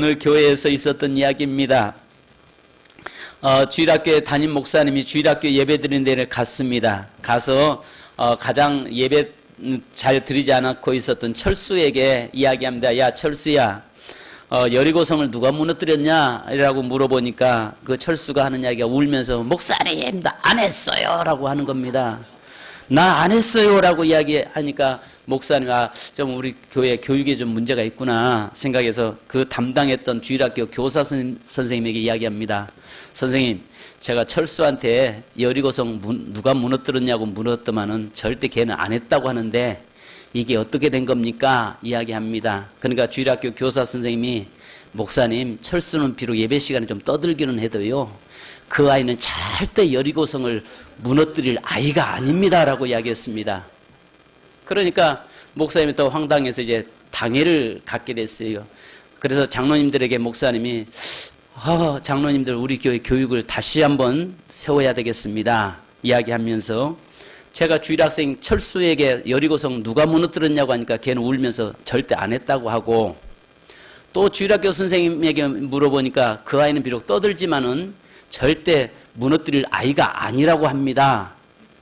어느 교회에서 있었던 이야기입니다. 주일학교에 담임 목사님이 주일학교 예배 드리는 데를 갔습니다. 가서 가장 예배 잘 드리지 않고 있었던 철수에게 이야기합니다. 야, 철수야, 여리고성을 누가 무너뜨렸냐? 라고 물어보니까 그 철수가 하는 이야기가 울면서 목사님, 나 안 했어요 라고 하는 겁니다. 나 안 했어요 라고 이야기하니까 목사님, 좀 우리 교회 교육에 좀 문제가 있구나 생각해서 그 담당했던 주일학교 교사 선생님에게 이야기합니다. 선생님, 제가 철수한테 여리고성 누가 무너뜨렸냐고 물었더만은 절대 걔는 안 했다고 하는데 이게 어떻게 된 겁니까? 이야기합니다. 그러니까 주일학교 교사 선생님이 목사님, 철수는 비록 예배 시간에 좀 떠들기는 해도요, 그 아이는 절대 여리고성을 무너뜨릴 아이가 아닙니다 라고 이야기했습니다. 그러니까 목사님이 또 황당해서 이제 당회를 갖게 됐어요. 그래서 장로님들에게 목사님이 장로님들, 우리 교회 교육을 다시 한번 세워야 되겠습니다 이야기하면서, 제가 주일학생 철수에게 여리고성 누가 무너뜨렸냐고 하니까 걔는 울면서 절대 안 했다고 하고, 또 주일학교 선생님에게 물어보니까 그 아이는 비록 떠들지만은 절대 무너뜨릴 아이가 아니라고 합니다.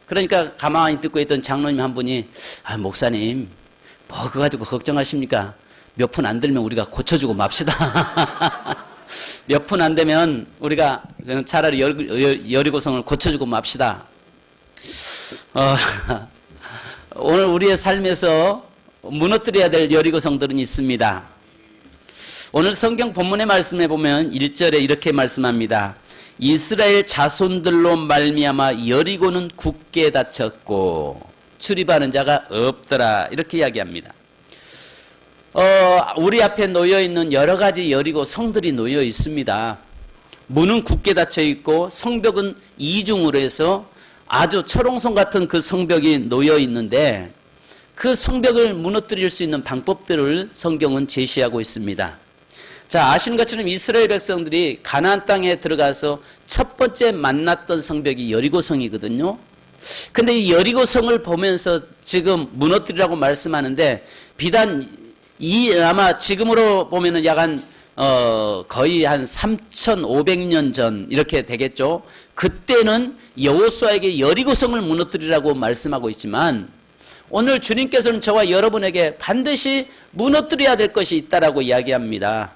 그러니까 가만히 듣고 있던 장로님 한 분이, 목사님, 뭐 그거 가지고 걱정하십니까? 몇 푼 안 들면 우리가 고쳐주고 맙시다. 몇 푼 안 되면 우리가 차라리 여리고성을 고쳐주고 맙시다. 오늘 우리의 삶에서 무너뜨려야 될 여리고성들은 있습니다. 오늘 성경 본문의 말씀에 보면 1절에 이렇게 말씀합니다. 이스라엘 자손들로 말미암아 여리고는 굳게 닫혔고 출입하는 자가 없더라, 이렇게 이야기합니다. 우리 앞에 놓여있는 여러 가지 여리고 성들이 놓여 있습니다. 문은 굳게 닫혀 있고 성벽은 이중으로 해서 아주 철옹성 같은 그 성벽이 놓여 있는데, 그 성벽을 무너뜨릴 수 있는 방법들을 성경은 제시하고 있습니다. 자, 아시는 것처럼 이스라엘 백성들이 가나안 땅에 들어가서 첫 번째 만났던 성벽이 여리고성이거든요. 근데 이 여리고성을 보면서 지금 무너뜨리라고 말씀하는데, 비단 아마 지금으로 보면은 약간 거의 한 3,500년 전 이렇게 되겠죠. 그때는 여호수아에게 여리고성을 무너뜨리라고 말씀하고 있지만, 오늘 주님께서는 저와 여러분에게 반드시 무너뜨려야 될 것이 있다라고 이야기합니다.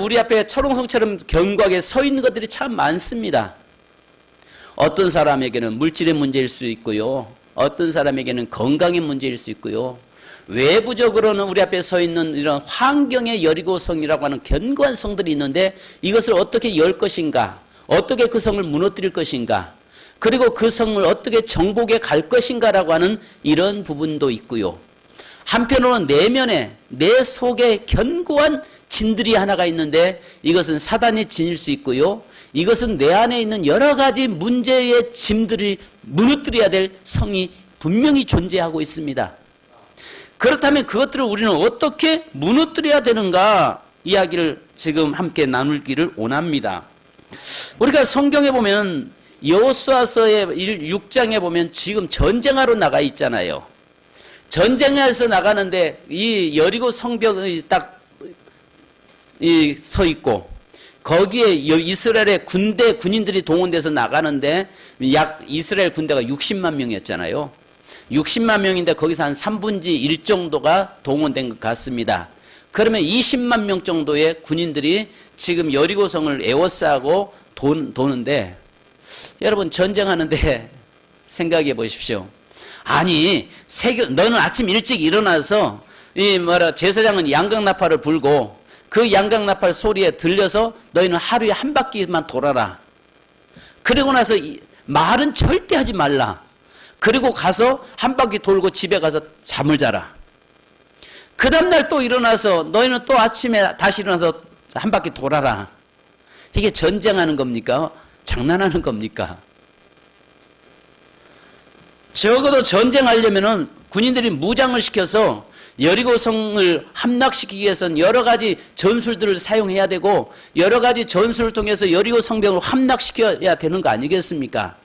우리 앞에 철옹성처럼 견고하게 서 있는 것들이 참 많습니다. 어떤 사람에게는 물질의 문제일 수 있고요, 어떤 사람에게는 건강의 문제일 수 있고요, 외부적으로는 우리 앞에 서 있는 이런 환경의 여리고성이라고 하는 견고한 성들이 있는데, 이것을 어떻게 열 것인가, 어떻게 그 성을 무너뜨릴 것인가, 그리고 그 성을 어떻게 정복해 갈 것인가라고 하는 이런 부분도 있고요. 한편으로는 내면에, 내 속에 견고한 진들이 하나가 있는데, 이것은 사단의 진일 수 있고요, 이것은 내 안에 있는 여러 가지 문제의 짐들이 무너뜨려야 될 성이 분명히 존재하고 있습니다. 그렇다면 그것들을 우리는 어떻게 무너뜨려야 되는가 이야기를 지금 함께 나누기를 원합니다. 우리가 성경에 보면 여호수아서의 6장에 보면 지금 전쟁하러 나가 있잖아요. 전쟁에서 나가는데 이 여리고 성벽이 딱 서 있고, 거기에 이스라엘의 군인들이 동원돼서 나가는데 약 이스라엘 군대가 60만 명이었잖아요. 60만 명인데 거기서 한 3분의 1 정도가 동원된 것 같습니다. 그러면 20만 명 정도의 군인들이 지금 여리고성을 에워싸고 도는데, 여러분 전쟁하는데 생각해 보십시오. 아니, 너는 아침 일찍 일어나서 제사장은 양각나팔을 불고 그 양각나팔 소리에 들려서 너희는 하루에 한 바퀴만 돌아라. 그리고 나서 말은 절대 하지 말라. 그리고 가서 한 바퀴 돌고 집에 가서 잠을 자라. 그 다음날 또 일어나서 너희는 또 아침에 다시 일어나서 한 바퀴 돌아라. 이게 전쟁하는 겁니까? 장난하는 겁니까? 적어도 전쟁하려면은 군인들이 무장을 시켜서 여리고성을 함락시키기 위해서는 여러 가지 전술들을 사용해야 되고, 여러 가지 전술을 통해서 여리고 성벽을 함락시켜야 되는 거 아니겠습니까?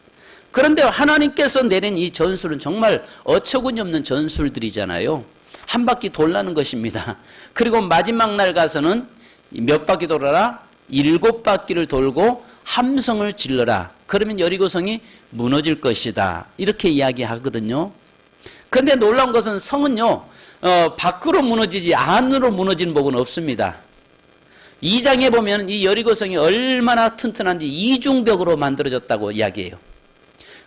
그런데 하나님께서 내린 이 전술은 정말 어처구니 없는 전술들이잖아요. 한 바퀴 돌라는 것입니다. 그리고 마지막 날 가서는 몇 바퀴 돌아라? 7바퀴를 돌고 함성을 질러라. 그러면 여리고성이 무너질 것이다. 이렇게 이야기하거든요. 그런데 놀라운 것은 성은요, 밖으로 무너지지 안으로 무너지는 법은 없습니다. 2장에 보면 이 여리고성이 얼마나 튼튼한지 이중벽으로 만들어졌다고 이야기해요.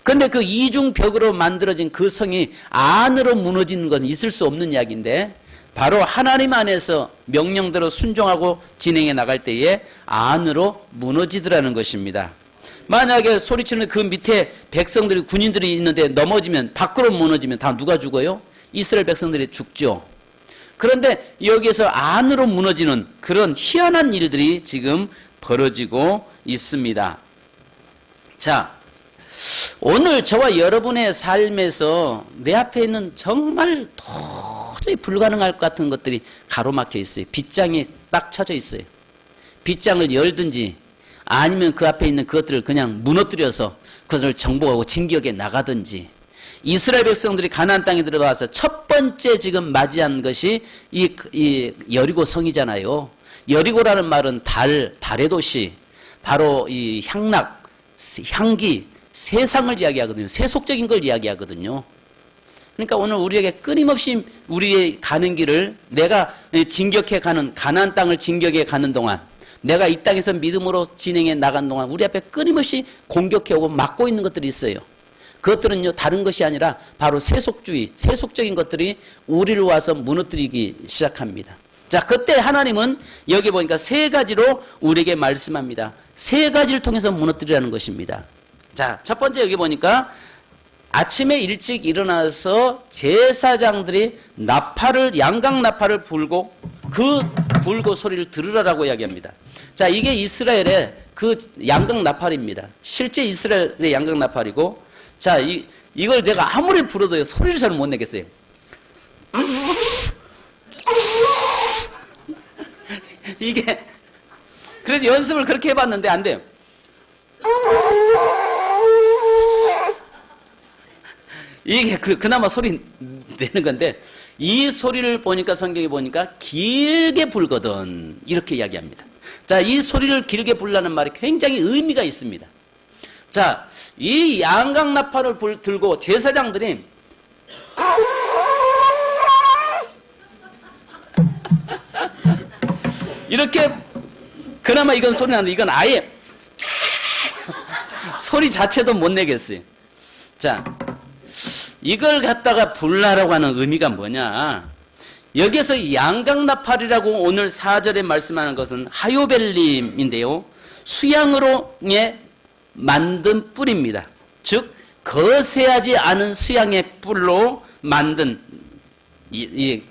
그런데 그 이중벽으로 만들어진 그 성이 안으로 무너지는 것은 있을 수 없는 이야기인데, 바로 하나님 안에서 명령대로 순종하고 진행해 나갈 때에 안으로 무너지더라는 것입니다. 만약에 소리치는 그 밑에 백성들이, 군인들이 있는데 넘어지면, 밖으로 무너지면 다 누가 죽어요? 이스라엘 백성들이 죽죠. 그런데 여기에서 안으로 무너지는 그런 희한한 일들이 지금 벌어지고 있습니다. 자, 오늘 저와 여러분의 삶에서 내 앞에 있는 정말 도저히 불가능할 것 같은 것들이 가로막혀 있어요. 빗장이 딱 쳐져 있어요. 빗장을 열든지 아니면 그 앞에 있는 그것들을 그냥 무너뜨려서 그것을 정복하고 진격에 나가든지, 이스라엘 백성들이 가나안 땅에 들어가서 첫 번째 지금 맞이한 것이 이 여리고 성이잖아요. 여리고라는 말은 달의 도시, 바로 이 향락, 향기, 세상을 이야기하거든요. 세속적인 걸 이야기하거든요. 그러니까 오늘 우리에게 끊임없이 우리의 가는 길을, 내가 진격해 가는, 가나안 땅을 진격해 가는 동안, 내가 이 땅에서 믿음으로 진행해 나간 동안 우리 앞에 끊임없이 공격해오고 막고 있는 것들이 있어요. 그것들은요, 다른 것이 아니라 바로 세속주의, 세속적인 것들이 우리를 와서 무너뜨리기 시작합니다. 자, 그때 하나님은 여기 보니까 세 가지로 우리에게 말씀합니다. 세 가지를 통해서 무너뜨리라는 것입니다. 자, 첫 번째 여기 보니까 아침에 일찍 일어나서 제사장들이 나팔을, 양각 나팔을 불고 그 불고 소리를 들으라라고 이야기합니다. 자, 이게 이스라엘의 그 양각 나팔입니다. 실제 이스라엘의 양각 나팔이고, 자, 이걸 제가 아무리 불어도 소리를 잘 못 내겠어요. 이게, 그래서 연습을 그렇게 해봤는데 안 돼요. 이게 그나마 소리 내는 건데, 이 소리를 보니까 성경에 보니까 길게 불거든, 이렇게 이야기합니다. 자, 이 소리를 길게 불라는 말이 굉장히 의미가 있습니다. 자, 이 양각 나팔을 들고 제사장들이 이렇게, 그나마 이건 소리 나는데 이건 아예 소리 자체도 못 내겠어요. 자, 이걸 갖다가 불라라고 하는 의미가 뭐냐? 여기에서 양각나팔이라고 오늘 4절에 말씀하는 것은 하요벨림인데요, 수양으로 만든 뿔입니다. 즉 거세하지 않은 수양의 뿔로 만든 이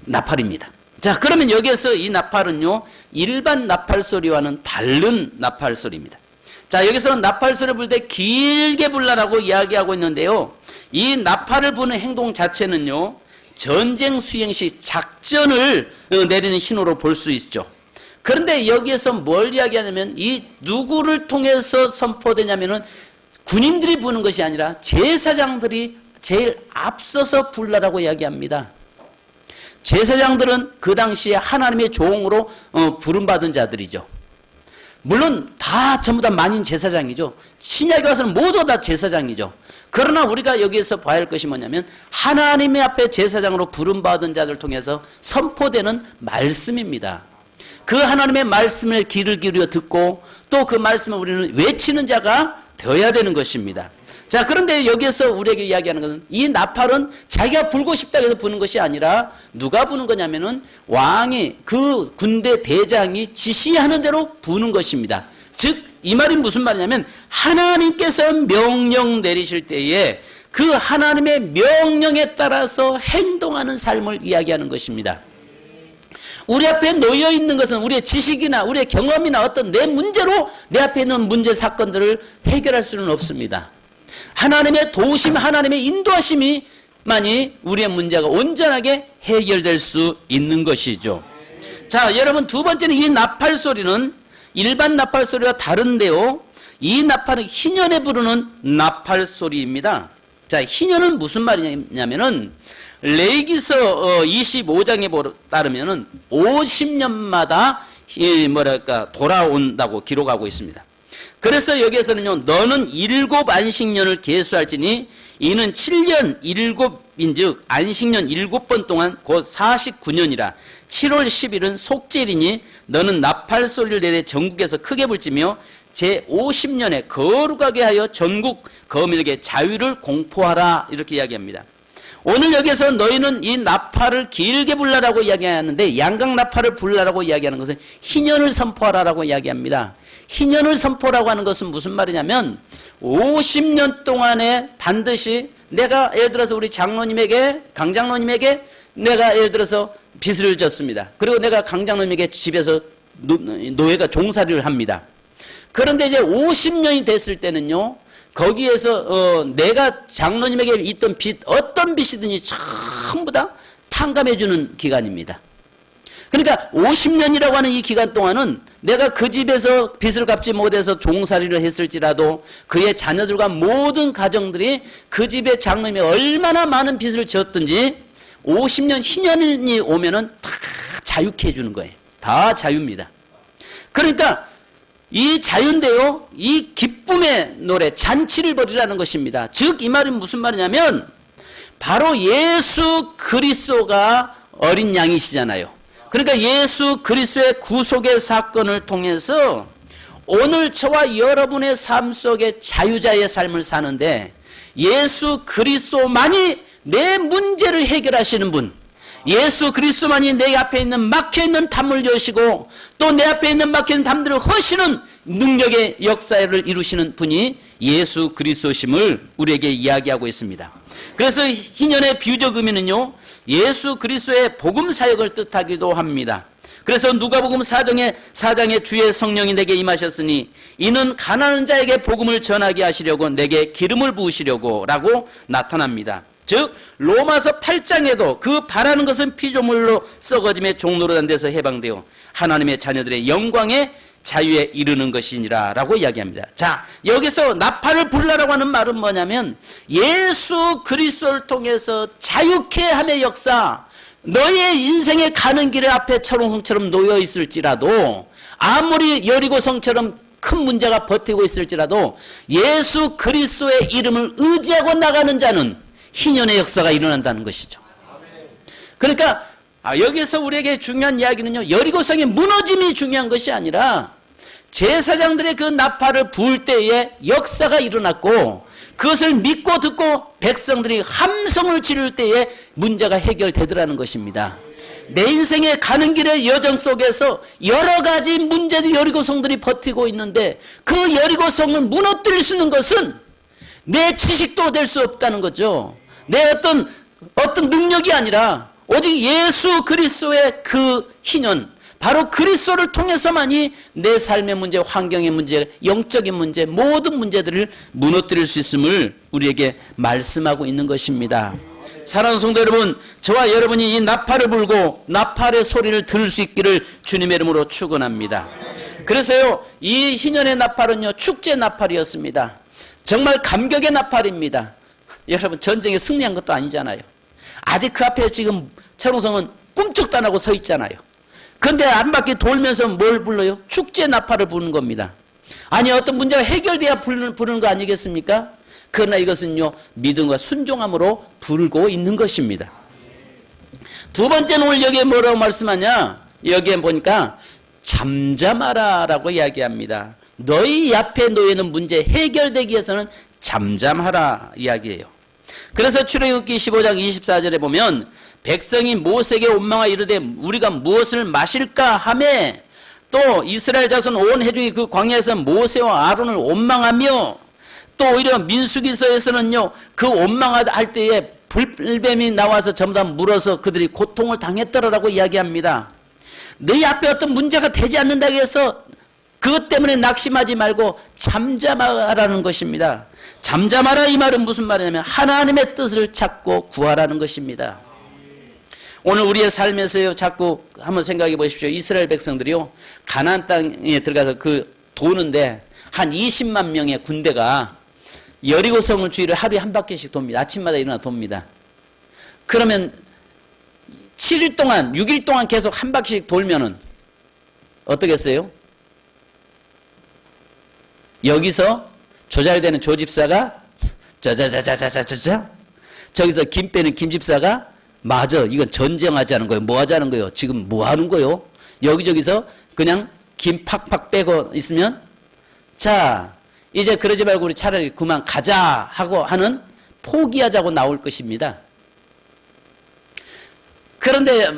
나팔입니다. 자, 그러면 여기에서 이 나팔은요, 일반 나팔 소리와는 다른 나팔 소리입니다. 자, 여기서 나팔 소리를 불 때 길게 불라라고 이야기하고 있는데요, 이 나팔을 부는 행동 자체는요, 전쟁 수행 시 작전을 내리는 신호로 볼 수 있죠. 그런데 여기에서 뭘 이야기하냐면, 이 누구를 통해서 선포되냐면은 군인들이 부는 것이 아니라 제사장들이 제일 앞서서 불라라고 이야기합니다. 제사장들은 그 당시에 하나님의 종으로 부름받은 자들이죠. 물론 다 전부 다 만인 제사장이죠. 신약에 와서는 모두 다 제사장이죠. 그러나 우리가 여기에서 봐야 할 것이 뭐냐면, 하나님의 앞에 제사장으로 부름받은 자들 통해서 선포되는 말씀입니다. 그 하나님의 말씀을 귀를 기울여 듣고 또 그 말씀을 우리는 외치는 자가 되어야 되는 것입니다. 자, 그런데 여기에서 우리에게 이야기하는 것은, 이 나팔은 자기가 불고 싶다고 해서 부는 것이 아니라 누가 부는 거냐면은 왕이, 그 군대 대장이 지시하는 대로 부는 것입니다. 즉 이 말이 무슨 말이냐면, 하나님께서 명령 내리실 때에 그 하나님의 명령에 따라서 행동하는 삶을 이야기하는 것입니다. 우리 앞에 놓여 있는 것은 우리의 지식이나 우리의 경험이나 어떤 내 문제로 내 앞에 있는 문제 사건들을 해결할 수는 없습니다. 하나님의 도우심, 하나님의 인도하심이만이 우리의 문제가 온전하게 해결될 수 있는 것이죠. 자, 여러분, 두 번째는 이 나팔 소리는 일반 나팔 소리와 다른데요, 이 나팔은 희년에 부르는 나팔 소리입니다. 자, 희년은 무슨 말이냐면은 레위기서 25장에 따르면은 50년마다 돌아온다고 기록하고 있습니다. 그래서 여기에서는요, 너는 7 안식년을 계수할지니 이는 7년 7인즉 안식년 7번 동안 곧 49년이라 7월 10일은 속죄일이니 너는 나팔 소리를 내되 전국에서 크게 불지며 제50년에 거룩하게 하여 전국 거민에게 자유를 공포하라 이렇게 이야기합니다. 오늘 여기서 너희는 이 나팔을 길게 불라라고 이야기하는데 양각 나팔을 불라라고 이야기하는 것은 희년을 선포하라라고 이야기합니다. 희년을 선포라고 하는 것은 무슨 말이냐면 50년 동안에 반드시 내가 예를 들어서 우리 장로님에게 강장로님에게 내가 예를 들어서 빚을 졌습니다. 그리고 내가 강장로님에게 집에서 노예가 종살이를 합니다. 그런데 이제 50년이 됐을 때는요, 거기에서 내가 장로님에게 있던 빚 어떤 빚이든지 전부 다 탕감해주는 기간입니다. 그러니까 50년이라고 하는 이 기간 동안은 내가 그 집에서 빚을 갚지 못해서 종살이를 했을지라도 그의 자녀들과 모든 가정들이 그 집의 장로님이 얼마나 많은 빚을 졌든지 50년 희년이 오면은 다 자유케 해주는 거예요. 다 자유입니다. 그러니까 이 자유인데요, 이 기쁨의 노래, 잔치를 벌이라는 것입니다. 즉 이 말은 무슨 말이냐면 바로 예수 그리스도가 어린 양이시잖아요. 그러니까 예수 그리스도의 구속의 사건을 통해서 오늘 저와 여러분의 삶 속에 자유자의 삶을 사는데 예수 그리스도만이 내 문제를 해결하시는 분, 예수 그리스도만이 내 앞에 있는 막혀있는 담을 여시고 또 내 앞에 있는 막혀있는 담들을 허시는 능력의 역사를 이루시는 분이 예수 그리스도심을 우리에게 이야기하고 있습니다. 그래서 희년의 비유적 의미는요, 예수 그리스도의 복음 사역을 뜻하기도 합니다. 그래서 누가복음 4장에 주의 성령이 내게 임하셨으니 이는 가난한 자에게 복음을 전하게 하시려고 내게 기름을 부으시려고 라고 나타납니다. 즉 로마서 8장에도 그 바라는 것은 피조물로 썩어짐의 종노릇한 데서 해방되어 하나님의 자녀들의 영광에 자유에 이르는 것이니라 라고 이야기합니다. 자, 여기서 나팔을 불라라고 하는 말은 뭐냐면 예수 그리스도를 통해서 자유케 함의 역사, 너의 인생의 가는 길의 앞에 철옹성처럼 놓여 있을지라도 아무리 여리고성처럼 큰 문제가 버티고 있을지라도 예수 그리스도의 이름을 의지하고 나가는 자는 희년의 역사가 일어난다는 것이죠. 그러니까 여기서 우리에게 중요한 이야기는요, 여리고성의 무너짐이 중요한 것이 아니라 제사장들의 그 나팔을 부을 때에 역사가 일어났고 그것을 믿고 듣고 백성들이 함성을 지를 때에 문제가 해결되더라는 것입니다. 내 인생의 가는 길의 여정 속에서 여러 가지 문제들 여리고성들이 버티고 있는데 그 여리고성을 무너뜨릴 수 있는 것은 내 지식도 될 수 없다는 거죠. 내 어떤 능력이 아니라 오직 예수 그리스도의 그 희년, 바로 그리스도를 통해서만이 내 삶의 문제, 환경의 문제, 영적인 문제, 모든 문제들을 무너뜨릴 수 있음을 우리에게 말씀하고 있는 것입니다. 사랑하는 성도 여러분, 저와 여러분이 이 나팔을 불고 나팔의 소리를 들을 수 있기를 주님의 이름으로 축원합니다. 그래서요, 이 희년의 나팔은요, 축제 나팔이었습니다. 정말 감격의 나팔입니다. 여러분, 전쟁에 승리한 것도 아니잖아요. 아직 그 앞에 지금 철옹성은 꿈쩍도 안 하고 서 있잖아요. 그런데 한 바퀴 돌면서 뭘 불러요? 축제 나팔을 부는 겁니다. 아니, 어떤 문제가 해결돼야 부르는 거 아니겠습니까? 그러나 이것은요, 믿음과 순종함으로 불고 있는 것입니다. 두 번째는 오늘 여기에 뭐라고 말씀하냐? 여기에 보니까 잠잠하라 라고 이야기합니다. 너희 앞에 놓여있는 문제 해결되기 위해서는 잠잠하라 이야기예요. 그래서 출애굽기 15장 24절에 보면 백성이 모세에게 원망하여 이르되 우리가 무엇을 마실까 하매 또 이스라엘 자손 온 회중이 그 광야에서 모세와 아론을 원망하며 또 오히려 민수기서에서는요, 그 원망할 때에 불뱀이 나와서 전부 다 물어서 그들이 고통을 당했더라라고 이야기합니다. 너희 앞에 어떤 문제가 되지 않는다고 해서 그것 때문에 낙심하지 말고 잠잠하라는 것입니다. 잠잠하라 이 말은 무슨 말이냐면 하나님의 뜻을 찾고 구하라는 것입니다. 오늘 우리의 삶에서요, 자꾸 한번 생각해 보십시오. 이스라엘 백성들이요, 가나안 땅에 들어가서 도는데 한 20만 명의 군대가 여리고성을 주위를 하루에 한 바퀴씩 돕니다. 아침마다 일어나 돕니다. 그러면 7일 동안 6일 동안 계속 한 바퀴씩 돌면은 어떻겠어요? 여기서 조잘되는 조집사가 자자자자자자자 저기서 김 빼는 김집사가 맞아 이건 전쟁하자는 거예요. 뭐 하자는 거예요? 지금 뭐 하는 거예요? 여기저기서 그냥 김 팍팍 빼고 있으면 자 이제 그러지 말고 우리 차라리 그만 가자 하고 하는 포기하자고 나올 것입니다. 그런데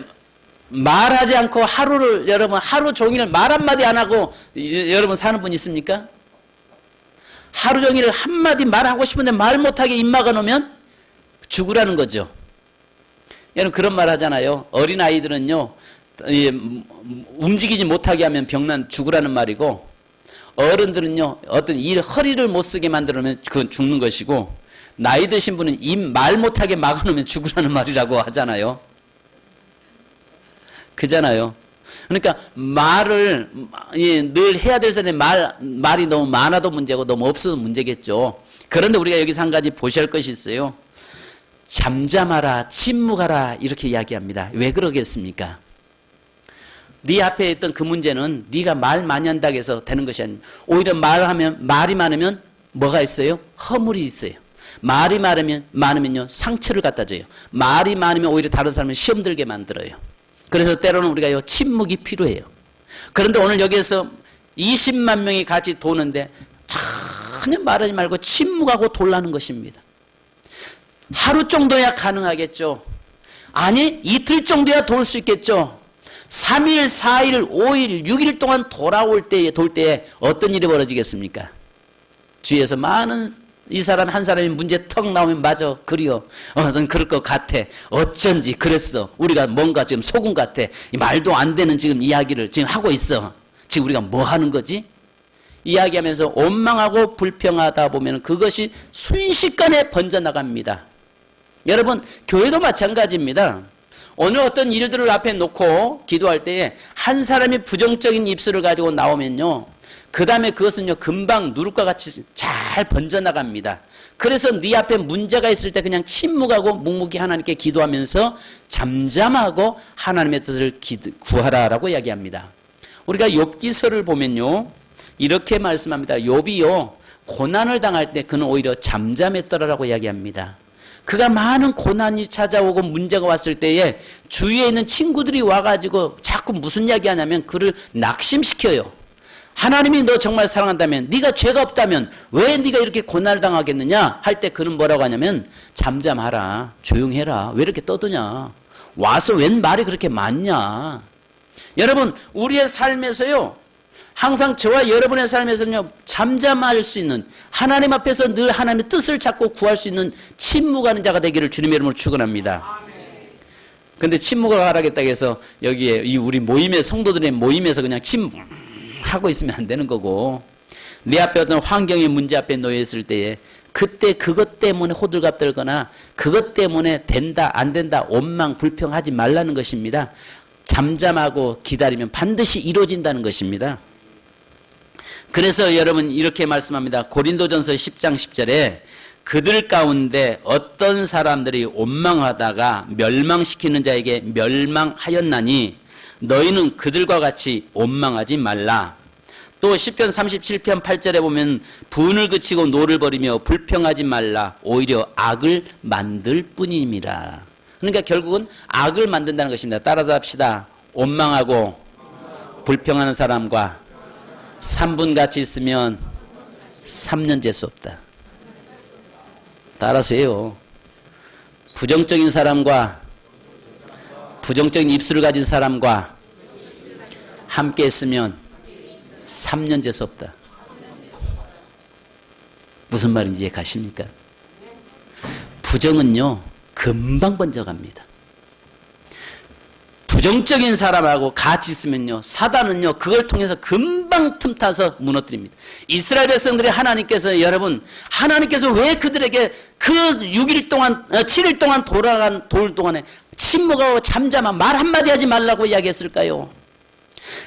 말하지 않고 하루를 여러분 하루 종일 말 한마디 안 하고 여러분 사는 분 있습니까? 하루 종일 한마디 말하고 싶은데 말 못하게 입 막아놓으면 죽으라는 거죠. 여러분 그런 말 하잖아요. 어린아이들은요 움직이지 못하게 하면 병난 죽으라는 말이고 어른들은요 어떤 일 허리를 못 쓰게 만들면 그건 죽는 것이고 나이 드신 분은 입 말 못하게 막아놓으면 죽으라는 말이라고 하잖아요. 그잖아요. 그러니까 말을 늘 해야 될 사람이 말이 너무 많아도 문제고 너무 없어도 문제겠죠. 그런데 우리가 여기서 한 가지 보셔야 할 것이 있어요. 잠잠하라 침묵하라 이렇게 이야기합니다. 왜 그러겠습니까? 네 앞에 있던 그 문제는 네가 말 많이 한다고 해서 되는 것이 아니에요. 오히려 말이 많으면 뭐가 있어요? 허물이 있어요. 말이 많으면요 상처를 갖다 줘요. 말이 많으면 오히려 다른 사람을 시험 들게 만들어요. 그래서 때로는 우리가 침묵이 필요해요. 그런데 오늘 여기에서 20만 명이 같이 도는데 전혀 말하지 말고 침묵하고 돌라는 것입니다. 하루 정도야 가능하겠죠. 아니 이틀 정도야 돌 수 있겠죠. 3일, 4일, 5일, 6일 동안 돌 때에 어떤 일이 벌어지겠습니까? 주위에서 많은 이 사람 한 사람이 문제 턱 나오면 맞아 그래요. 넌 그럴 것 같아. 어쩐지 그랬어. 우리가 뭔가 지금 속은 같아. 말도 안 되는 지금 이야기를 지금 하고 있어. 지금 우리가 뭐 하는 거지? 이야기하면서 원망하고 불평하다 보면 그것이 순식간에 번져나갑니다. 여러분 교회도 마찬가지입니다. 오늘 어떤 일들을 앞에 놓고 기도할 때에 한 사람이 부정적인 입술을 가지고 나오면요. 그 다음에 그것은요 금방 누룩과 같이 잘 번져나갑니다. 그래서 네 앞에 문제가 있을 때 그냥 침묵하고 묵묵히 하나님께 기도하면서 잠잠하고 하나님의 뜻을 구하라라고 이야기합니다. 우리가 욥기서를 보면요 이렇게 말씀합니다. 욥이요 고난을 당할 때 그는 오히려 잠잠했더라라고 이야기합니다. 그가 많은 고난이 찾아오고 문제가 왔을 때에 주위에 있는 친구들이 와가지고 자꾸 무슨 이야기 하냐면 그를 낙심시켜요. 하나님이 너 정말 사랑한다면 네가 죄가 없다면 왜 네가 이렇게 고난을 당하겠느냐 할 때 그는 뭐라고 하냐면 잠잠하라 조용해라 왜 이렇게 떠드냐 와서 웬 말이 그렇게 많냐. 여러분 우리의 삶에서요 항상 저와 여러분의 삶에서는요 잠잠할 수 있는 하나님 앞에서 늘 하나님의 뜻을 찾고 구할 수 있는 침묵하는 자가 되기를 주님의 이름으로 축원합니다. 근데 침묵을 하라겠다고 해서 여기에 이 우리 모임의 성도들의 모임에서 그냥 침묵하고 있으면 안 되는 거고 내 앞에 어떤 환경의 문제 앞에 놓여 있을 때에 그때 그것 때문에 호들갑 떨거나 그것 때문에 된다 안 된다 원망 불평하지 말라는 것입니다. 잠잠하고 기다리면 반드시 이루어진다는 것입니다. 그래서 여러분 이렇게 말씀합니다. 고린도전서 10장 10절에 그들 가운데 어떤 사람들이 원망하다가 멸망시키는 자에게 멸망하였나니 너희는 그들과 같이 원망하지 말라. 또 시편 37편 8절에 보면 분을 그치고 노를 버리며 불평하지 말라. 오히려 악을 만들 뿐임이라. 그러니까 결국은 악을 만든다는 것입니다. 따라서 합시다. 원망하고 불평하는 사람과 3분 같이 있으면 3년 재수 없다. 따라서 해요. 부정적인 사람과 부정적인 입술을 가진 사람과 함께 있으면 3년 재수 없다. 무슨 말인지 이해 가십니까? 부정은요 금방 번져갑니다. 부정적인 사람하고 같이 있으면요 사단은요 그걸 통해서 금방 틈타서 무너뜨립니다. 이스라엘 백성들이 하나님께서 여러분 하나님께서 왜 그들에게 그 6일 동안 7일 동안 돌아간 돌 동안에 침묵하고 잠잠한 말 한마디 하지 말라고 이야기했을까요?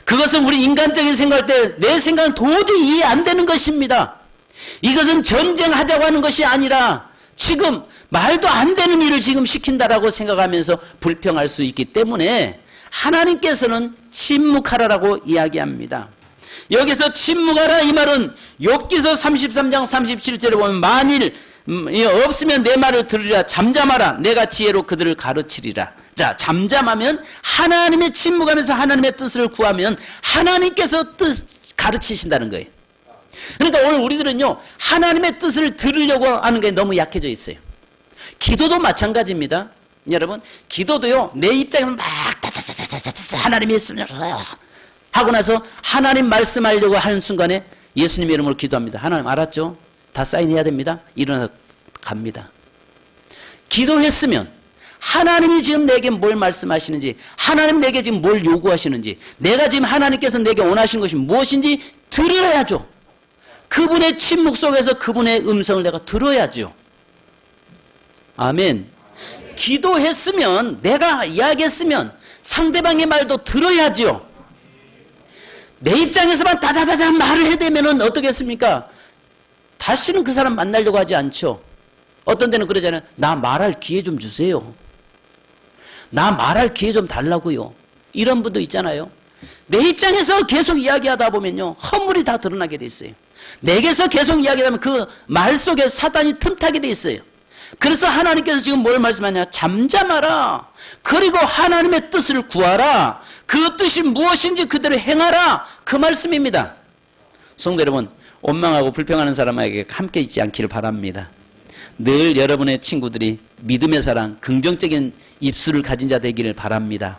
그것은 우리 인간적인 생각할 때 내 생각은 도저히 이해 안 되는 것입니다. 이것은 전쟁하자고 하는 것이 아니라 지금 말도 안 되는 일을 지금 시킨다라고 생각하면서 불평할 수 있기 때문에 하나님께서는 침묵하라라고 이야기합니다. 여기서 침묵하라 이 말은 욥기서 33장 37절에 보면 만일 없으면 내 말을 들으리라. 잠잠하라. 내가 지혜로 그들을 가르치리라. 자, 잠잠하면 하나님의 침묵하면서 하나님의 뜻을 구하면 하나님께서 뜻 가르치신다는 거예요. 그러니까 오늘 우리들은요, 하나님의 뜻을 들으려고 하는 게 너무 약해져 있어요. 기도도 마찬가지입니다. 여러분, 기도도요, 내 입장에서 막 하나님이 있으면 하고 나서 하나님 말씀하려고 하는 순간에 예수님 이름으로 기도합니다. 하나님 알았죠? 다 사인해야 됩니다. 일어나서 갑니다. 기도했으면 하나님이 지금 내게 뭘 말씀하시는지, 하나님 내게 지금 뭘 요구하시는지, 내가 지금 하나님께서 내게 원하시는 것이 무엇인지 들어야죠. 그분의 침묵 속에서 그분의 음성을 내가 들어야죠. 아멘. 기도했으면, 내가 이야기했으면 상대방의 말도 들어야죠. 내 입장에서만 다다다다 말을 해대면 어떻겠습니까? 다시는 그 사람 만나려고 하지 않죠. 어떤 데는 그러잖아요. 나 말할 기회 좀 주세요. 나 말할 기회 좀 달라고요. 이런 분도 있잖아요. 내 입장에서 계속 이야기하다 보면요, 허물이 다 드러나게 돼 있어요. 내게서 계속 이야기하면 그 말 속에 사단이 틈타게 돼 있어요. 그래서 하나님께서 지금 뭘 말씀하냐? 잠잠하라. 그리고 하나님의 뜻을 구하라. 그 뜻이 무엇인지 그대로 행하라. 그 말씀입니다. 성도 여러분, 원망하고 불평하는 사람에게 함께 있지 않기를 바랍니다. 늘 여러분의 친구들이 믿음의 사랑, 긍정적인 입술을 가진 자 되기를 바랍니다.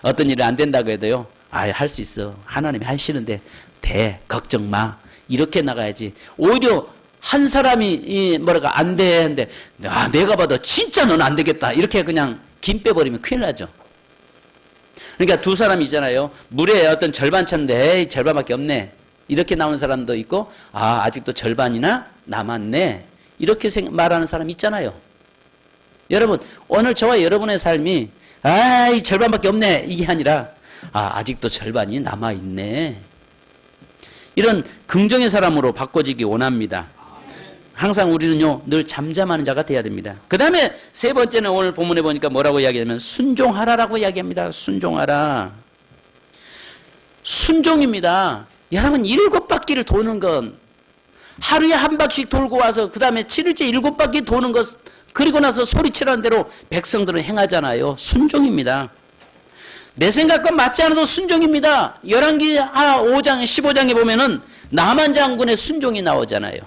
어떤 일이 안 된다고 해도요, 할 수 있어. 하나님이 하시는데 돼. 걱정 마. 이렇게 나가야지. 오히려 한 사람이 안 돼 하는데 내가 봐도 진짜 넌 안 되겠다. 이렇게 그냥 김 빼버리면 큰일 나죠. 그러니까 두 사람이 있잖아요. 물에 어떤 절반 찼는데 에이, 절반밖에 없네. 이렇게 나오는 사람도 있고 아직도 절반이나 남았네. 이렇게 말하는 사람 있잖아요. 여러분, 오늘 저와 여러분의 삶이 이 절반밖에 없네. 이게 아니라 아직도 절반이 남아있네. 이런 긍정의 사람으로 바꿔지기 원합니다. 항상 우리는요, 늘 잠잠하는 자가 돼야 됩니다. 그 다음에 세 번째는 오늘 본문에 보니까 뭐라고 이야기하면 순종하라라고 이야기합니다. 순종하라. 순종입니다. 여러분, 7바퀴를 도는 건 하루에 한 바퀴씩 돌고 와서 그 다음에 7일째 7바퀴 도는 것, 그리고 나서 소리치라는 대로 백성들은 행하잖아요. 순종입니다. 내 생각과 맞지 않아도 순종입니다. 열왕기 5장 15장에 보면은 나만 장군의 순종이 나오잖아요.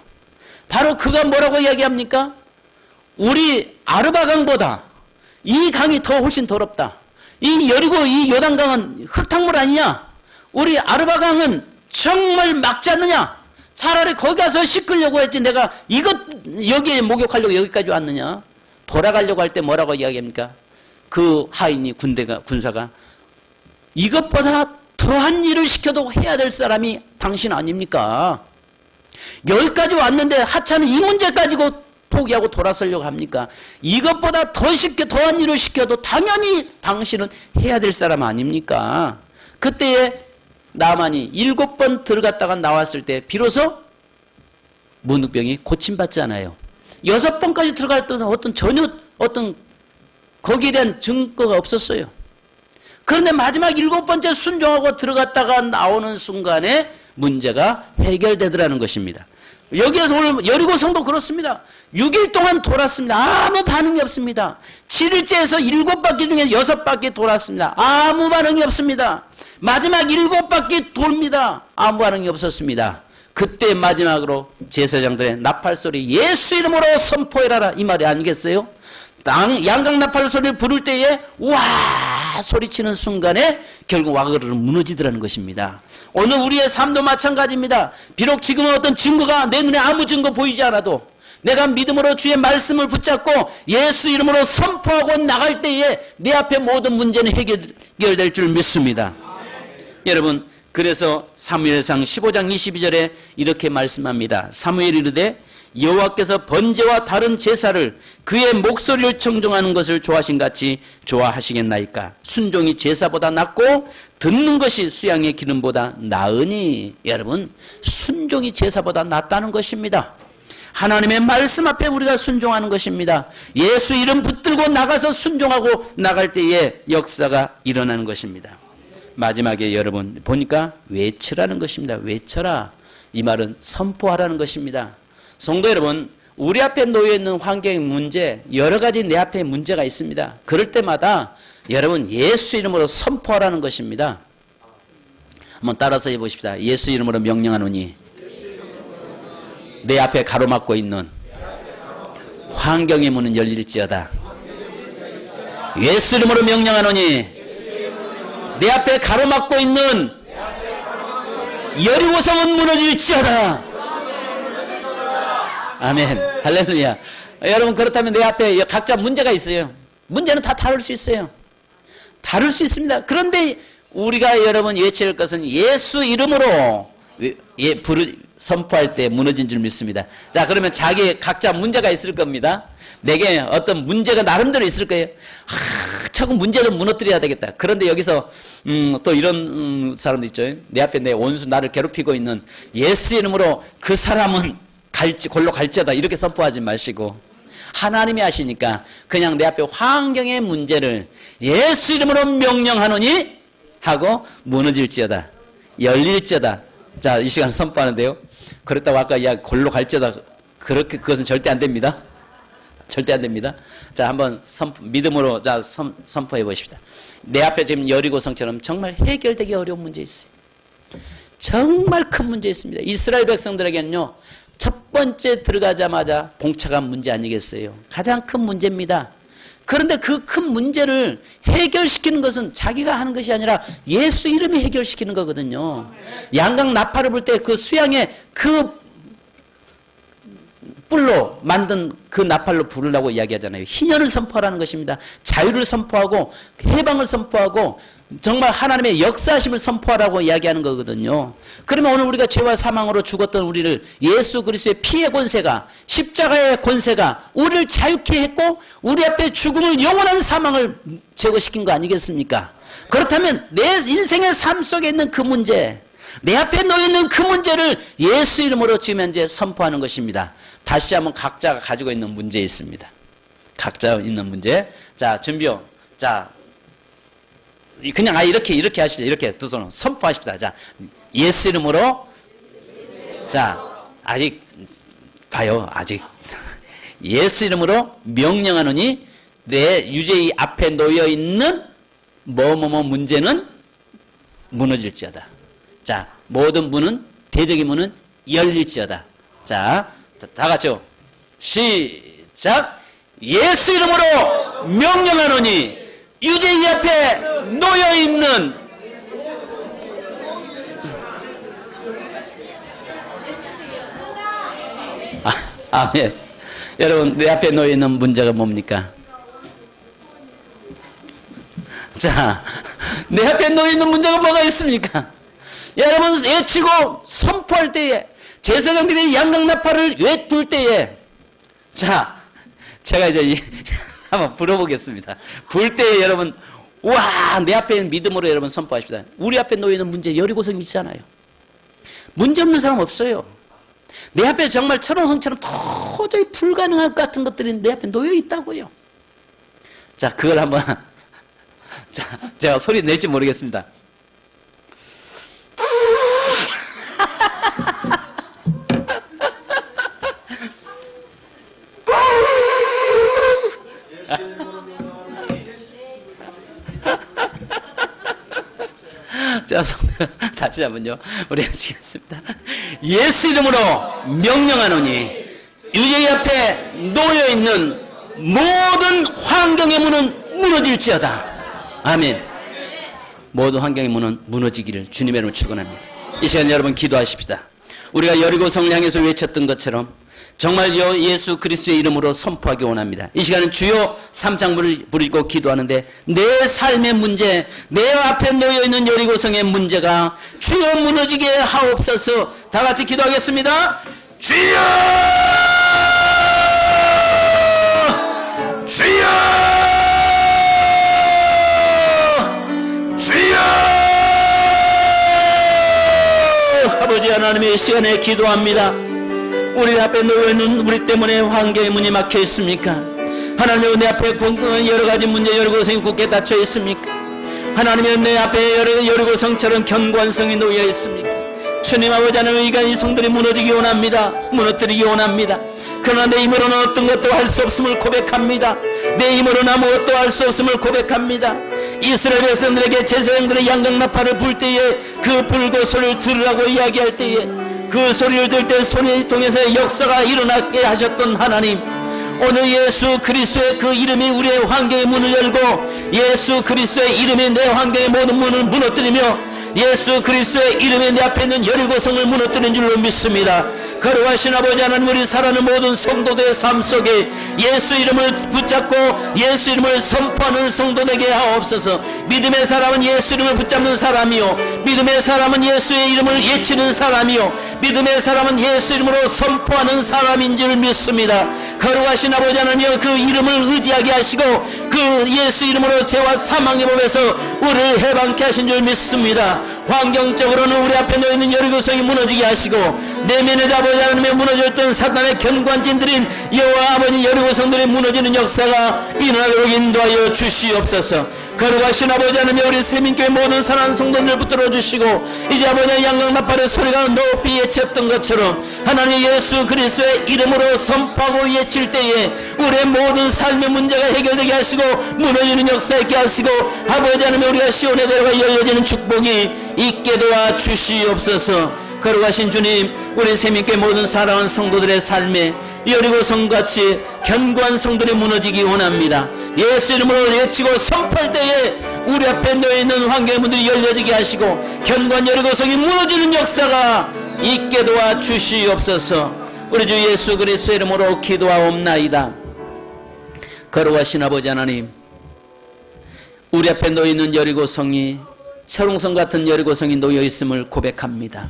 바로 그가 뭐라고 이야기합니까? 우리 아르바강보다 이 강이 더 훨씬 더럽다. 이 여리고 이 요단강은 흙탕물 아니냐? 우리 아르바강은 정말 막지 않느냐? 차라리 거기 가서 씻으려고 했지 내가 여기에 목욕하려고 여기까지 왔느냐? 돌아가려고 할 때 뭐라고 이야기합니까? 그 하인이 군사가 이것보다 더한 일을 시켜도 해야 될 사람이 당신 아닙니까? 여기까지 왔는데 하찮은 이 문제 가지고 포기하고 돌아서려고 합니까? 이것보다 더한 일을 시켜도 당연히 당신은 해야 될 사람 아닙니까? 그때에 나만이 7번 들어갔다가 나왔을 때 비로소 문득병이 고침받잖아요. 6번까지 들어갈 때는 전혀 거기에 대한 증거가 없었어요. 그런데 마지막 7번째 순종하고 들어갔다가 나오는 순간에 문제가 해결되더라는 것입니다. 여기에서 오늘 여리고 성도 그렇습니다. 6일 동안 돌았습니다. 아무 반응이 없습니다. 7일째에서 7바퀴 중에 6바퀴 돌았습니다. 아무 반응이 없습니다. 마지막 7바퀴 돌니다. 아무 반응이 없었습니다. 그때 마지막으로 제사장들의 나팔소리 예수 이름으로 선포해라 이 말이 아니겠어요? 양강 나팔 소리를 부를 때에 와 소리치는 순간에 결국 와그르르 무너지더라는 것입니다. 오늘 우리의 삶도 마찬가지입니다. 비록 지금은 어떤 증거가 내 눈에 아무 증거 보이지 않아도 내가 믿음으로 주의 말씀을 붙잡고 예수 이름으로 선포하고 나갈 때에 내 앞에 모든 문제는 해결될 줄 믿습니다. 여러분, 그래서 사무엘상 15장 22절에 이렇게 말씀합니다. 사무엘이 이르되 여호와께서 번제와 다른 제사를 그의 목소리를 청종하는 것을 좋아하신 같이 좋아하시겠나이까. 순종이 제사보다 낫고 듣는 것이 수양의 기름보다 나으니. 여러분, 순종이 제사보다 낫다는 것입니다. 하나님의 말씀 앞에 우리가 순종하는 것입니다. 예수 이름 붙들고 나가서 순종하고 나갈 때에 역사가 일어나는 것입니다. 마지막에 여러분 보니까 외치라는 것입니다. 외쳐라. 이 말은 선포하라는 것입니다. 성도 여러분, 우리 앞에 놓여있는 환경의 문제, 여러 가지 내 앞에 문제가 있습니다. 그럴 때마다 여러분 예수 이름으로 선포하라는 것입니다. 한번 따라서 해보십시다. 예수 이름으로 명령하노니 내 앞에 가로막고 있는 환경의 문은 열릴지어다. 예수 이름으로 명령하노니 내 앞에 가로막고 있는 여리고성은 무너질지어다. 아멘. 할렐루야. 여러분 그렇다면 내 앞에 각자 문제가 있어요. 문제는 다 다룰 수 있어요. 다룰 수 있습니다. 그런데 우리가 여러분 외칠 것은 예수 이름으로 선포할 때 무너진 줄 믿습니다. 자, 그러면 자기 각자 문제가 있을 겁니다. 내게 어떤 문제가 나름대로 있을 거예요. 자꾸 문제를 무너뜨려야 되겠다. 그런데 여기서 또 이런 사람도 있죠. 내 앞에 내 원수 나를 괴롭히고 있는 예수 이름으로 그 사람은 골로 갈지어다. 이렇게 선포하지 마시고 하나님이 하시니까 그냥 내 앞에 환경의 문제를 예수 이름으로 명령하노니 하고 무너질지어다. 열릴지어다. 자, 이 시간 선포하는데요. 그렇다고 아까 골로 갈지어다. 그렇게 그것은 절대 안 됩니다. 절대 안 됩니다. 자, 한번 믿음으로 선포해 보십시다. 내 앞에 지금 여리고성처럼 정말 해결되기 어려운 문제 있어요. 정말 큰 문제 있습니다. 이스라엘 백성들에게는요, 첫 번째 들어가자마자 봉착한 문제 아니겠어요? 가장 큰 문제입니다. 그런데 그 큰 문제를 해결시키는 것은 자기가 하는 것이 아니라 예수 이름이 해결시키는 거거든요. 양강 나팔을 불 때 그 수양에 그 뿔로 만든 그 나팔로 부르라고 이야기하잖아요. 희년을 선포하라는 것입니다. 자유를 선포하고 해방을 선포하고 정말 하나님의 역사하심을 선포하라고 이야기하는 거거든요. 그러면 오늘 우리가 죄와 사망으로 죽었던 우리를 예수 그리스도의 피의 권세가, 십자가의 권세가 우리를 자유케 했고 우리 앞에 죽음을, 영원한 사망을 제거시킨 거 아니겠습니까? 그렇다면 내 인생의 삶 속에 있는 그 문제, 내 앞에 놓여있는 그 문제를 예수 이름으로 지금 현재 선포하는 것입니다. 다시 한번 각자가 가지고 있는 문제 있습니다. 각자 있는 문제. 자, 준비요. 자, 그냥 이렇게 하십시다. 이렇게 두 손으로 선포하십시다. 자, 예수 이름으로. 자, 아직 봐요. 아직 예수 이름으로 명령하노니 내 유죄의 앞에 놓여 있는 뭐뭐뭐 문제는 무너질지어다. 자, 모든 문은, 대적의 문은 열릴지어다. 자, 다 같이요. 시작. 예수 이름으로 명령하노니 유죄의 앞에 놓여있는 아멘. 여러분 내 앞에 놓여있는 문제가 뭡니까? 자, 내 앞에 놓여있는 문제가 뭐가 있습니까? 여러분 외치고 선포할 때에 제사장들이 양강나팔을 외툴 때에 자, 제가 이제 한번 불어보겠습니다. 불 때에 여러분 와, 내 앞에 믿음으로 여러분 선포하십시다. 우리 앞에 놓여있는 문제 여리고성 있잖아요. 문제 없는 사람 없어요. 내 앞에 정말 철옹성처럼 도저히 불가능할 것 같은 것들이 내 앞에 놓여 있다고요. 자, 그걸 한번 자, 제가 소리 낼지 모르겠습니다. 자, 다시 한번요. 우리 하시겠습니다. 예수 이름으로 명령하노니 유죄의 앞에 놓여있는 모든 환경의 문은 무너질지어다. 아멘. 모든 환경의 문은 무너지기를 주님의 이름으로 축원합니다. 이 시간 여러분 기도하십시다. 우리가 여리고성을 향해서 외쳤던 것처럼 정말 예수 그리스도의 이름으로 선포하기 원합니다. 이 시간은 주여 삼창문을 부리고 기도하는데 내 삶의 문제, 내 앞에 놓여있는 여리고성의 문제가 주여 무너지게 하옵소서. 다 같이 기도하겠습니다. 주여! 주여! 주여! 아버지 하나님의 시간에 기도합니다. 우리 앞에 놓여있는 우리 때문에 환경의 문이 막혀 있습니까? 하나님의 내 앞에 여러가지 문제 여리고성이 굳게 닫혀 있습니까? 하나님의 내 앞에 여리고성처럼 견고한성이 놓여 있습니까? 주님 아버지 하나님, 의가 이 성들이 무너지기 원합니다. 무너뜨리기 원합니다. 그러나 내 힘으로는 어떤 것도 할 수 없음을 고백합니다. 내 힘으로는 아무것도 할 수 없음을 고백합니다. 이스라엘 백성들에게 제사장들의 양각나팔을 불 때에 그 불고 소리를 들으라고 이야기할 때에 그 소리를 들을 때 소리를 통해서 역사가 일어나게 하셨던 하나님, 오늘 예수 그리스도의 그 이름이 우리의 환경의 문을 열고 예수 그리스도의 이름이 내 환경의 모든 문을 무너뜨리며 예수 그리스도의 이름이 내 앞에 있는 여리고성을 무너뜨린 줄로 믿습니다. 거룩하신 아버지 하나님, 우리 살아가는 모든 성도들의 삶 속에 예수 이름을 붙잡고 예수 이름을 선포하는 성도 되게 하옵소서. 믿음의 사람은 예수 이름을 붙잡는 사람이요, 믿음의 사람은 예수의 이름을 외치는 사람이요, 믿음의 사람은 예수 이름으로 선포하는 사람인 줄 믿습니다. 거룩하신 아버지 하나님, 그 이름을 의지하게 하시고 그 예수 이름으로 죄와 사망의 법에서 우리를 해방케 하신 줄 믿습니다. 환경적으로는 우리 앞에 놓여있는 여리고성이 무너지게 하시고 내면에 아버지 하나님의 무너졌던 사단의 견관진들인 여호와 아버지 여리고성들이 무너지는 역사가 일어나도록 인도하여 주시옵소서. 거룩하신 아버지 하나님, 우리 세민교회 모든 사랑하는 성도들 붙들어 주시고 이제 아버지 양각나팔의 소리가 높이 외쳤던 것처럼 하나님 예수 그리스도의 이름으로 선포하고 외칠 때에 우리의 모든 삶의 문제가 해결되게 하시고 무너지는 역사 있게 하시고 아버지 하나님, 우리가 시온의 대로가 열려지는 축복이 있게 도와 주시옵소서. 거룩하신 주님, 우리 세민교회 모든 사랑하는 성도들의 삶에 여리고성같이 견고한 성들이 무너지기 원합니다. 예수 이름으로 외치고 선포할 때에 우리 앞에 놓여있는 환경의 문들이 열려지게 하시고 견고한 여리고성이 무너지는 역사가 있게 도와 주시옵소서. 우리 주 예수 그리스도의 이름으로 기도하옵나이다. 거룩하신 아버지 하나님, 우리 앞에 놓여있는 여리고성이 철옹성 같은 여리고성이 놓여있음을 고백합니다.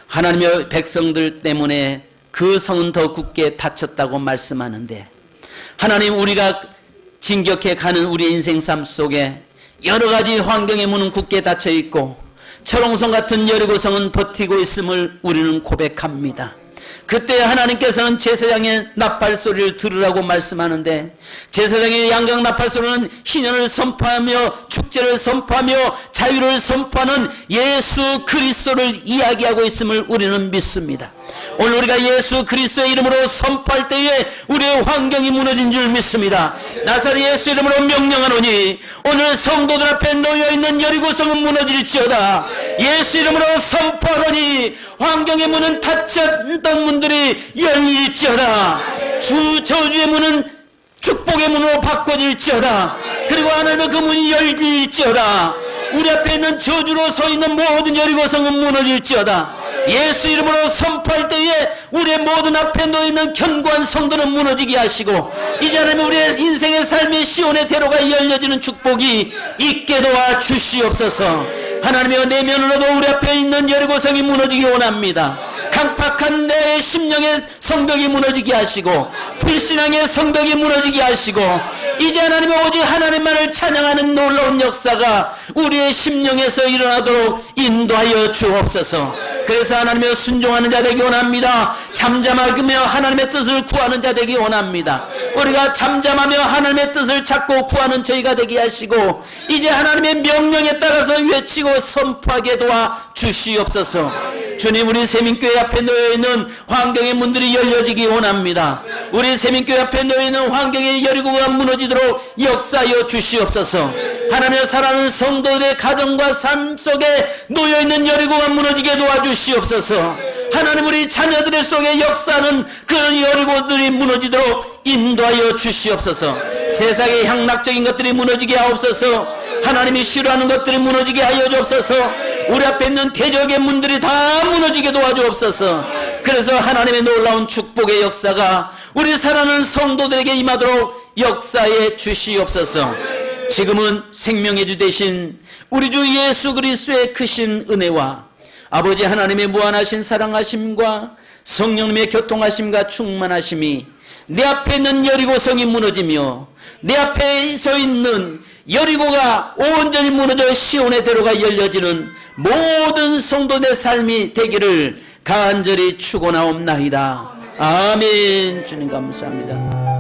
하나님의 백성들 때문에 그 성은 더 굳게 닫혔다고 말씀하는데, 하나님, 우리가 진격해 가는 우리 인생 삶 속에 여러가지 환경의 문은 굳게 닫혀 있고 철옹성 같은 여리고성은 버티고 있음을 우리는 고백합니다. 그때 하나님께서는 제사장의 나팔 소리를 들으라고 말씀하는데, 제사장의 양각 나팔 소리는 희년을 선포하며 축제를 선포하며 자유를 선포하는 예수 그리스도를 이야기하고 있음을 우리는 믿습니다. 오늘 우리가 예수 그리스도의 이름으로 선포할 때에 우리의 환경이 무너진 줄 믿습니다. 나사렛 예수 이름으로 명령하노니 오늘 성도들 앞에 놓여있는 여리고성은 무너질지어다. 예수 이름으로 선포하노니 환경의 문은 닫혔던 문들이 열릴지어다. 주 저주의 문은 축복의 문으로 바꿔질지어다. 그리고 하나님의 그 문이 열릴지어다. 우리 앞에 있는 저주로 서 있는 모든 여리고성은 무너질지어다. 예수 이름으로 선포할 때에 우리의 모든 앞에 놓여있는 견고한 성도는 무너지게 하시고 이제 하나님, 우리의 인생의 삶의 시온의 대로가 열려지는 축복이 있게 도와 주시옵소서. 하나님의 내면으로도 우리 앞에 있는 여리고성이 무너지기 원합니다. 강팍한 내 심령의 성벽이 무너지게 하시고 불신앙의 성벽이 무너지게 하시고 이제 하나님의 오직 하나님만을 찬양하는 놀라운 역사가 우리의 심령에서 일어나도록 인도하여 주옵소서. 그래서 하나님의 순종하는 자 되기 원합니다. 잠잠하며 하나님의 뜻을 구하는 자 되기 원합니다. 우리가 잠잠하며 하나님의 뜻을 찾고 구하는 저희가 되게 하시고 이제 하나님의 명령에 따라서 외치고 선포하게 도와 주시옵소서. 주님, 우리 세민교회 앞에 놓여있는 환경의 문들이 열려지기 원합니다. 우리 세민교회 앞에 놓여있는 환경의 여리고가 무너지도록 역사하여 주시옵소서. 하나님의 사랑하는 성도들의 가정과 삶 속에 놓여있는 여리고가 무너지게 도와주시옵소서. 하나님, 우리 자녀들의 속에 역사하는 그런 여리고들이 무너지도록 인도하여 주시옵소서. 세상의 향락적인 것들이 무너지게 하옵소서. 하나님이 싫어하는 것들이 무너지게 하여 주옵소서. 우리 앞에 있는 대적의 문들이 다 무너지게 도와주옵소서. 그래서 하나님의 놀라운 축복의 역사가 우리 사랑하는 성도들에게 임하도록 역사해 주시옵소서. 지금은 생명의 주 되신 우리 주 예수 그리스도의 크신 은혜와 아버지 하나님의 무한하신 사랑하심과 성령님의 교통하심과 충만하심이 내 앞에 있는 여리고성이 무너지며 내 앞에 서 있는 여리고가 온전히 무너져 시온의 대로가 열려지는 모든 성도의 삶이 되기를 간절히 축원하옵나이다. 아멘. 주님 감사합니다.